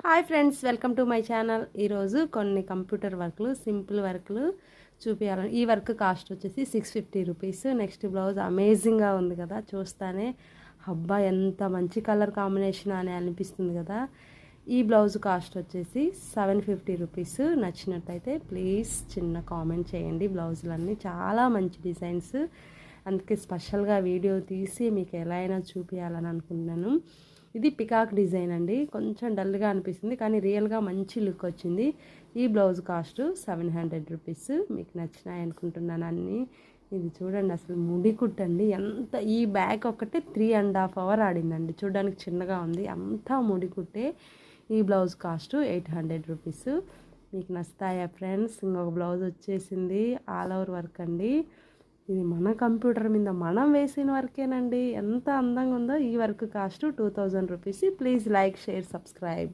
Hi friends, welcome to my channel. ఈరోజు కొన్ని computer వర్క్లు, సింపుల్ వర్క్లు చూపించాలని. ఈ వర్క్ కాస్ట్ వచ్చేసి 650 రూపీస్. నెక్స్ట్ బ్లౌజ్ అమేజింగ్గా ఉంది కదా, చూస్తానే అబ్బా ఎంత మంచి కలర్ కాంబినేషన్ అని అనిపిస్తుంది కదా. ఈ బ్లౌజ్ కాస్ట్ వచ్చేసి 750 రూపీస్. నచ్చినట్టయితే ప్లీజ్ చిన్న కామెంట్ చేయండి. బ్లౌజులన్నీ చాలా మంచి డిజైన్స్, అందుకే స్పెషల్గా వీడియో తీసి మీకు ఎలా అయినా చూపించాలని అనుకున్నాను. ఇది పికాక్ డిజైన్ అండి, కొంచెం డల్గా అనిపిస్తుంది కానీ రియల్గా మంచి లుక్ వచ్చింది. ఈ బ్లౌజ్ కాస్ట్ 700 రూపీస్. మీకు నచ్చినాయి అనుకుంటున్నాను అన్నీ. ఇది చూడండి, అసలు ముడి కుట్టండి ఎంత. ఈ బ్యాగ్ ఒకటే 3.5 hours ఆడిందండి, చూడడానికి చిన్నగా ఉంది, అంతా ముడి కుట్టే. ఈ బ్లౌజ్ కాస్ట్ 800 రూపీస్. మీకు నచ్చుతాయా ఫ్రెండ్స్? ఇంకొక బ్లౌజ్ వచ్చేసింది, ఆల్ ఓవర్ వర్క్ అండి. ఇది మన కంప్యూటర్ మీద మనం వేసిన వర్కేనండి, ఎంత అందంగా ఉందో. ఈ work cost 2000 rupees. Please like, share, subscribe.